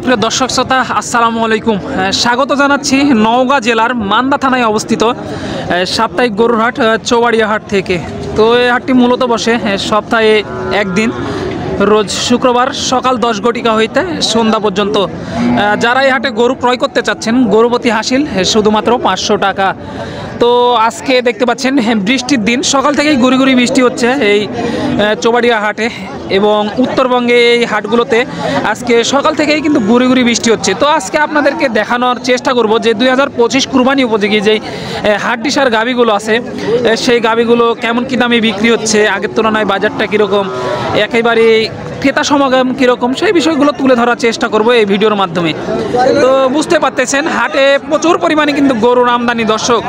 সুপ্রিয় দর্শক শ্রোতা আসসালামু আলাইকুম। স্বাগত জানাচ্ছি নওগাঁ জেলার মান্দা থানায় অবস্থিত সাপ্তাহিক গরুর হাট চৌবাড়িয়া হাট থেকে। তো এই হাটটি মূলত বসে সপ্তাহে একদিন, রোজ শুক্রবার সকাল 10 ঘটিকা হইতে সন্ধ্যা পর্যন্ত। যারা এই হাটে গরু ক্রয় করতে চাচ্ছেন, গরুপতি হাসিল শুধুমাত্র 500 টাকা। তো আজকে দেখতে পাচ্ছেন বৃষ্টির দিন, সকাল থেকেই গুড়ি গুড়ি বৃষ্টি হচ্ছে এই চৌবাড়িয়া হাটে এবং উত্তরবঙ্গে এই হাটগুলোতে আজকে সকাল থেকেই কিন্তু গুড়ি গুড়ি বৃষ্টি হচ্ছে। তো আজকে আপনাদেরকে দেখানোর চেষ্টা করব যে 2025 কুরবানি উপযোগী যেই হাড্ডিসার গাভিগুলো আছে, সেই গাভিগুলো কেমন কী দামে বিক্রি হচ্ছে, আগের তুলনায় বাজারটা কীরকম, একেবারে ক্রেতা সমাগম কীরকম, সেই বিষয়গুলো তুলে ধরার চেষ্টা করব এই ভিডিওর মাধ্যমে। তো বুঝতে পারতেছেন হাটে প্রচুর পরিমাণে কিন্তু গরুর আমদানি। দর্শক,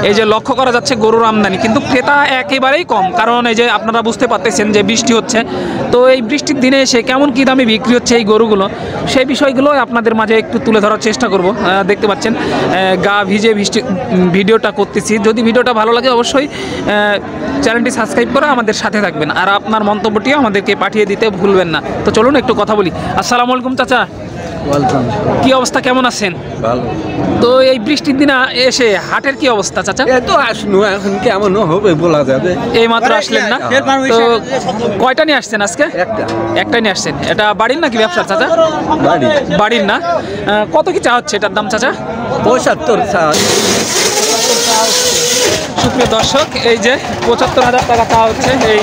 এই যে লক্ষ্য করা যাচ্ছে গরুর আমদানি, কিন্তু ক্রেতা একেবারেই কম। কারণ এই যে আপনারা বুঝতে পারতেছেন যে বৃষ্টি হচ্ছে, তো এই বৃষ্টির দিনে এসে কেমন কী দামে বিক্রি হচ্ছে এই গরুগুলো, সেই বিষয়গুলো আপনাদের মাঝে একটু তুলে ধরার চেষ্টা করব। দেখতে পাচ্ছেন গা ভিজে ভিডিওটা করতেছি। যদি ভিডিওটা ভালো লাগে অবশ্যই চ্যানেলটি সাবস্ক্রাইব করে আমাদের সাথে থাকবেন, আর আপনার মন্তব্যটিও আমাদেরকে পাঠিয়ে দিতে ভুলবেন না। তো চলুন একটু কথা বলি। আসসালামু আলাইকুম চাচা, কি অবস্থা, কেমন আছেন? ভালো। তো এই বৃষ্টির দিনে এসে হাটের কি অবস্থা চাচা? তো আসনু এখন কেমন হবে বলা যাবে। এই মাত্র আসলেন না? তো কয়টা নিয়ে আসছেন আজকে? একটাই নিয়ে আসছেন। এটা বাড়ির নাকি ব্যবসার চাচা? বাড়ির না? কত কি চা হচ্ছে এটার দাম চাচা? 75,000। সুপ্রিয় দর্শক, এই যে 75,000 টাকা চা হচ্ছে এই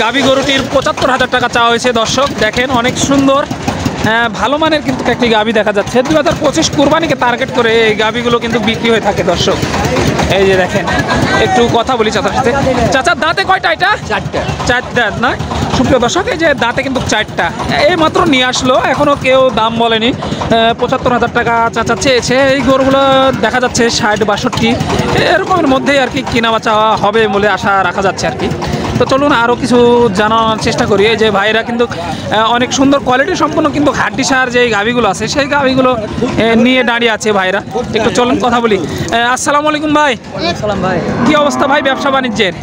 গাভী গরুটির। 75,000 টাকা চা হয়েছে। দর্শক দেখেন, অনেক সুন্দর ভালো মানের কিন্তু একটি গাভী দেখা যাচ্ছে। 2025 কুরবানিকে টার্গেট করে এই গাভীগুলো কিন্তু বিক্রি হয়ে থাকে। দর্শক এই যে দেখেন, একটু কথা বলি চাচার সাথে। চাচার দাঁতে কয়টা? এটা চার দাঁত না? সুপ্রিয় দর্শক, এই যে দাঁতে কিন্তু 4টা, এই মাত্র নিয়ে আসলো, এখনও কেউ দাম বলেনি। 75,000 টাকা চাচা চেয়েছে। এই গরুগুলো দেখা যাচ্ছে 60-62 এরকমের মধ্যেই আর কি কিনা বেচা হবে বলে আশা রাখা যাচ্ছে আর কি। তো চলুন আরও কিছু জানার চেষ্টা করি। এই যে ভাইরা কিন্তু অনেক সুন্দর কোয়ালিটি সম্পন্ন কিন্তু হাড্ডিসার যে গাভিগুলো আছে, সেই গাভিগুলো নিয়ে দাঁড়িয়ে আছে ভাইরা। একটু চলুন কথা বলি। আসসালামু আলাইকুম ভাই। ভাই, কি অবস্থা ভাই ব্যবসা বাণিজ্যের?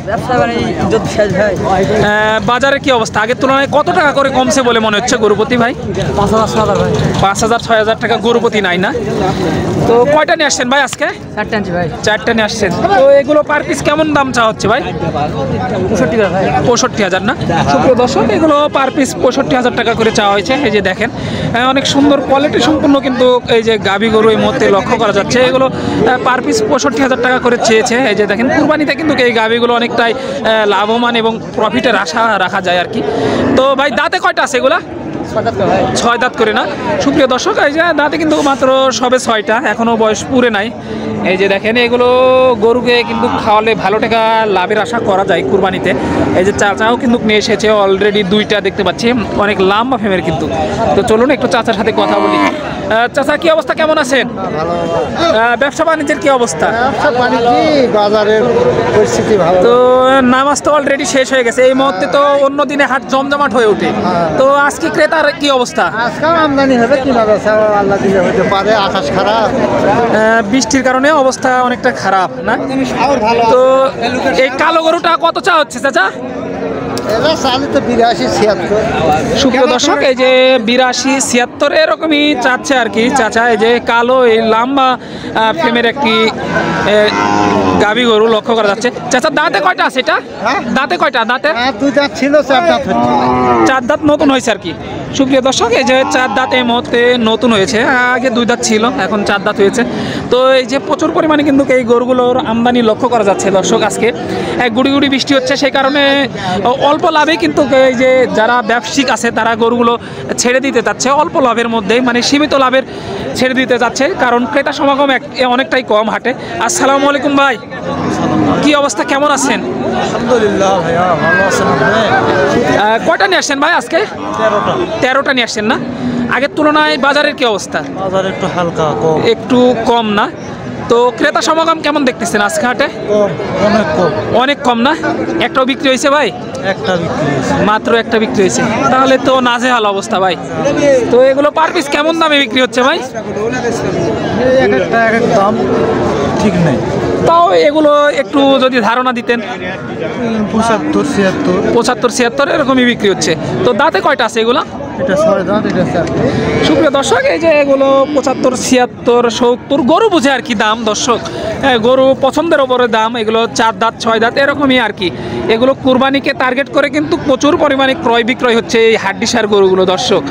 বাজারে কি অবস্থা? আগের তুলনায় কত টাকা করে কমছে বলে মনে হচ্ছে গরুপতি ভাই? 5,000-6,000 টাকা গরুপতি নাই না? তো কয়টা নিয়ে আসছেন ভাই আজকে? 4টা আনছি ভাই। 4টা নিয়ে আসছেন। তো এগুলো পার পিস কেমন দাম চা হচ্ছে ভাই? 65,000 না? সুপ্রিয় দর্শক, এগুলো পার পিস 65,000 টাকা করে চাওয়া হয়েছে। এই যে দেখেন, অনেক সুন্দর কোয়ালিটি সম্পূর্ণ কিন্তু এই যে গাভী গরু এই মধ্যে লক্ষ্য করা যাচ্ছে। এগুলো পার পিস 65,000 টাকা করে চেয়েছে। এই যে দেখেন, কুরবানিতে কিন্তু এই গাভীগুলো অনেকটাই লাভবান এবং প্রফিটের আশা রাখা যায় আর কি। তো ভাই দাঁতে কয়টা আছে এগুলা? 6 দাঁত করে না? সুপ্রিয় দর্শক, এই যে দাঁতে কিন্তু মাত্র সবে 6টা, এখনও বয়স পুরে নাই। এই যে দেখেন, এগুলো গরুকে কিন্তু খাওয়ালে ভালো টাকা লাভের আশা করা যায় কুরবানিতে। এই যে চাচাও কিন্তু নিয়ে এসেছে অলরেডি 2টা দেখতে পাচ্ছি, অনেক লম্বা ফেমের কিন্তু। তো চলুন একটু চাচার সাথে কথা বলি। চাচা কি অবস্থা, কেমন আছেন? ব্যবসা বাণিজ্যের কি অবস্থা? বাজারের পরিস্থিতি ভালো। তো নামাজ তো অলরেডি শেষ হয়ে গেছে, এই মুহূর্তে তো অন্য দিনে হাট জমজমাট হয়ে ওঠে। তো আজকে ক্রেতার কি অবস্থা? আজকাল আমদানি হবে কিনা বেচা আল্লাহ দিলে হতে পারে। আকাশ খারাপ, বৃষ্টির কারণে অবস্থা অনেকটা খারাপ না? তো এই কালো গরুটা কত চা হচ্ছে চাচা? এরা চালে তো 82-76। সুপ্রিয় দর্শক, এই যে 82-76 এরকমই চাচ্ছে আর কি চাচা। এই যে কালো এই লম্বা ফ্রেমের একটি গাভী গরু লক্ষ্য করা যাচ্ছে। চাচা দাঁতে কয়টা আছে এটা? দাঁতে কয়টা? দাঁতে 2 দাঁত ছিল, 4 দাঁত হচ্ছে। 4 দাঁত নতুন হয়েছে আর কি। সুপ্রিয় দর্শক, এই যে 4 দাঁত এই মুহূর্তে নতুন হয়েছে, আগে 2 দাঁত ছিল, এখন 4 দাঁত হয়েছে। তো এই যে প্রচুর পরিমাণে কিন্তু এই গরুগুলোর আমদানি লক্ষ্য করা যাচ্ছে দর্শক। আজকে গুড়ি গুড়ি বৃষ্টি হচ্ছে, সেই কারণে অল্প লাভে কিন্তু এই যে যারা ব্যবসায়িক আছে তারা গরুগুলো ছেড়ে দিতে চাচ্ছে অল্প লাভের মধ্যেই, মানে সীমিত লাভের ছেড়ে দিতে চাচ্ছে, কারণ ক্রেতা সমাগম অনেকটাই কম হাটে। আসসালামু আলাইকুম ভাই, কি অবস্থা, কেমন আছেন? আলহামদুলিল্লাহ ভাইয়া, ভালো আছেন আপনি? কয়টা নিয়ে আসছেন ভাই আজকে? 13টা নিয়ে আসছেন না? আগের তুলনায় বাজারের কি অবস্থা? বাজার একটু হালকা কম, একটু কম না? তো ক্রেতা সমাগম কেমন দেখতেছেন আজকে হাটে? অনেক কম। অনেক কম না? একটাও বিক্রি হয়েছে ভাই? একটা বিক্রি হয়েছে। মাত্র একটা বিক্রি হয়েছে, তাহলে তো নাজেহাল অবস্থা ভাই। তো এগুলো পার পিস কেমন দামে বিক্রি হচ্ছে ভাই? এক একটা এক এক দাম ঠিক নেই। তাও এগুলো একটু যদি ধারণা দিতেন। 75-76 75-76 এরকমই বিক্রি হচ্ছে। তো দাঁতে কয়টা আছে এগুলো? এটা 6 দাঁত, এটা 4 দাঁত। সুপ্রিয় দর্শক, এই যে এগুলো 75, 76, 70 গরু বুঝে আর কি দাম দর্শক। গরু পছন্দের ওপরে দাম। এগুলো 4 দাঁত 6 দাঁত এরকমই আর কি। এগুলো কুরবানিকে টার্গেট করে কিন্তু প্রচুর পরিমাণে ক্রয় বিক্রয় হচ্ছে এই হাড্ডিসার গরুগুলো দর্শক।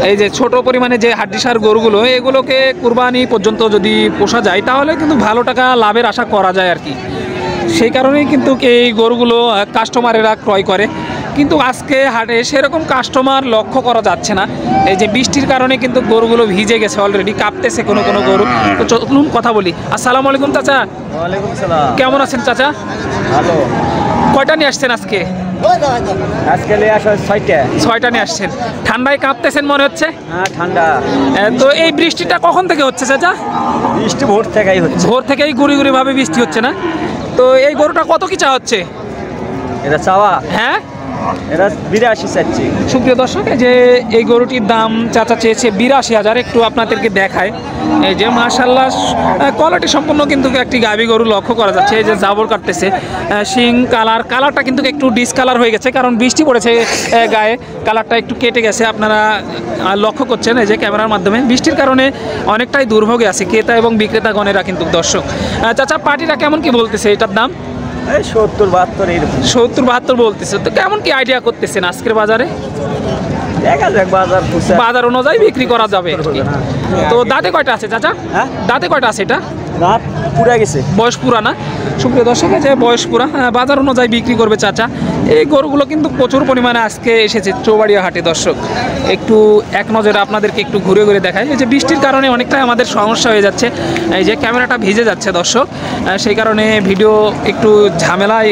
এই যে ছোট পরিমাণে যে হাড্ডিসার গরুগুলো, এগুলোকে কুরবানি পর্যন্ত যদি পোষা যায় তাহলে কিন্তু ভালো টাকা লাভের আশা করা যায় আর কি। সেই কারণেই কিন্তু এই গরুগুলো কাস্টমারেরা ক্রয় করে। কিন্তু আজকে হাটে সেরকম কাস্টমার লক্ষ্য করা যাচ্ছে না। এই যে বৃষ্টির কারণে কিন্তু গরুগুলো ভিজে গেছে, অলরেডি কাঁপতেছে কোনো কোনো গরু। তো চলুন কথা বলি। আসসালামু আলাইকুম চাচা। ওয়ালাইকুম সালাম। কেমন আছেন চাচা? ভালো। কয়টা নিয়ে আসছেন আজকে? আজকে নিয়ে আসা 6টা। 6টা নিয়ে আসছেন। ঠান্ডায় কাঁপতেছেন মনে হচ্ছে। হ্যাঁ, ঠান্ডা। তো এই বৃষ্টিটা কখন থেকে হচ্ছে চাচা? বৃষ্টি ভোর থেকেই হচ্ছে। ভোর থেকেই গুড়ি গুড়ি ভাবে বৃষ্টি হচ্ছে না? তো এই গরুটা কত কি চা হচ্ছে? এটা চাওয়া, হ্যাঁ, এটা 82 চাচ্ছি। সুপ্রিয় দর্শক, এই যে এই গরুটির দাম চাচা চেয়েছে 82,000। একটু আপনাদেরকে দেখায়। এই যে মাশাআল্লাহ কোয়ালিটি সম্পন্ন কিন্তু একটি গাভী গরু লক্ষ্য করা যাচ্ছে। এই যে জাবর কাটতেছে, শিং কালারটা কিন্তু একটু ডিসকালার হয়ে গেছে, কারণ বৃষ্টি পড়েছে গায়ে। কালারটা একটু কেটে গেছে, আপনারা লক্ষ্য করছেন এই যে ক্যামেরার মাধ্যমে। বৃষ্টির কারণে অনেকটাই দুর্ভোগে আছে ক্রেতা এবং বিক্রেতাগণেরা কিন্তু দর্শক। চাচা পাটিটা কেমন কি বলতেছে এটার দাম? এই 70-72 এরকম। 70-72 বলতেছে। তো কেমন কি আইডিয়া করতেছেন আজকের বাজারে? দেখা যাক বাজার খুঁজছে। বাজার অনুযায়ী বিক্রি করা যাবে আর কি। তো দাঁতে কয়টা আছে চাচা? হ্যাঁ, দাঁতে কয়টা আছে এটা? রাত পুরা গেছে। বয়স পুরা না? সুপ্রিয় দর্শক, যে বয়স পুরা, বাজার অনুযায়ী বিক্রি করবে চাচা। এই গরুগুলো কিন্তু প্রচুর পরিমাণে আজকে এসেছে চৌবাড়িয়া হাটে দর্শক। একটু এক নজরে আপনাদেরকে একটু ঘুরে ঘুরে দেখায়। এই যে বৃষ্টির কারণে অনেকটাই আমাদের সমস্যা হয়ে যাচ্ছে। এই যে ক্যামেরাটা ভিজে যাচ্ছে দর্শক, সেই কারণে ভিডিও একটু ঝামেলায়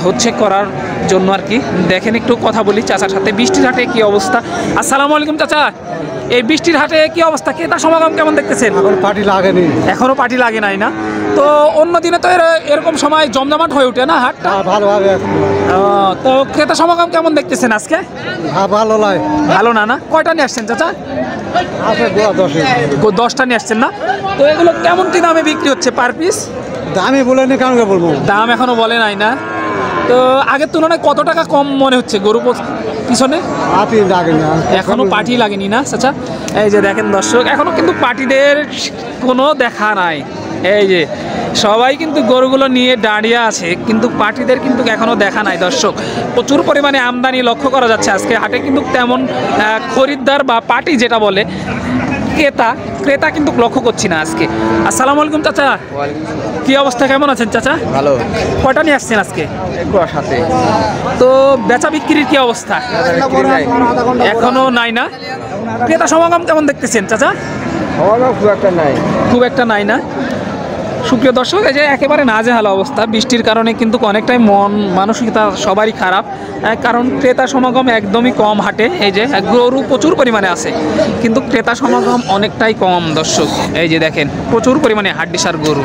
হচ্ছে করার জন্য আর কি। দেখেন, একটু কথা বলি চাচার সাথে। বৃষ্টির হাটে কি অবস্থা? আসসালামু আলাইকুম চাচা। এই বৃষ্টির হাটে কি অবস্থা? ক্রেতা সমাগম কেমন দেখতেছেন? এখন পার্টি লাগেনি। এখনো পার্টি লাগে নাই না? তো অন্য দিনে তো এরকম সময় জমজমাট হয়ে ওঠে না হাটটা? ভালোভাবে তো ক্রেতা সমাগম কেমন দেখতেছেন আজকে? ভালো লাগে। ভালো না? না কয়টা নিয়ে আসছেন চাচা? আছে 10টা নিয়ে আসছেন না? তো এগুলো কেমন কি দামে বিক্রি হচ্ছে পার পিস? দামি বলেনি, কারণ বলবো দাম এখনো বলে নাই না? তো আগের তুলনায় কত টাকা কম মনে হচ্ছে গরু পিছনে? পার্টি লাগে না। এখনো পার্টি লাগেনি না চাচা? এই যে দেখেন দর্শক, এখনো কিন্তু পার্টিদের কোনো দেখা নাই। এই যে সবাই কিন্তু গরুগুলো নিয়ে দাঁড়িয়ে আছে, কিন্তু পার্টিদের কিন্তু এখনো দেখা নাই দর্শক। প্রচুর পরিমাণে আমদানি লক্ষ্য করা যাচ্ছে আজকে হাটে, কিন্তু তেমন খরিদ্দার বা পার্টি যেটা বলে ক্রেতা কিন্তু লক্ষ্য করছি না আজকে। আসসালামু আলাইকুম চাচা। কি অবস্থা, কেমন আছেন চাচা? ভালো। কয়টা নিয়ে আসছেন আজকে? সাথে তো বেচা বিক্রির কি অবস্থা? এখনো নাই না? ক্রেতা সমাগম কেমন দেখতেছেন চাচা? খুব একটা নাই। খুব একটা নাই না? সুপ্রিয় দর্শক, এই যে একেবারে নাজেহাল অবস্থা। বৃষ্টির কারণে কিন্তু অনেকটাই মন মানসিকতা সবারই খারাপ, কারণ ক্রেতা সমাগম একদমই কম হাটে। এই যে গরু প্রচুর পরিমাণে আছে, কিন্তু ক্রেতা সমাগম অনেকটাই কম দর্শক। এই যে দেখেন প্রচুর পরিমাণে হাড্ডিসার গরু।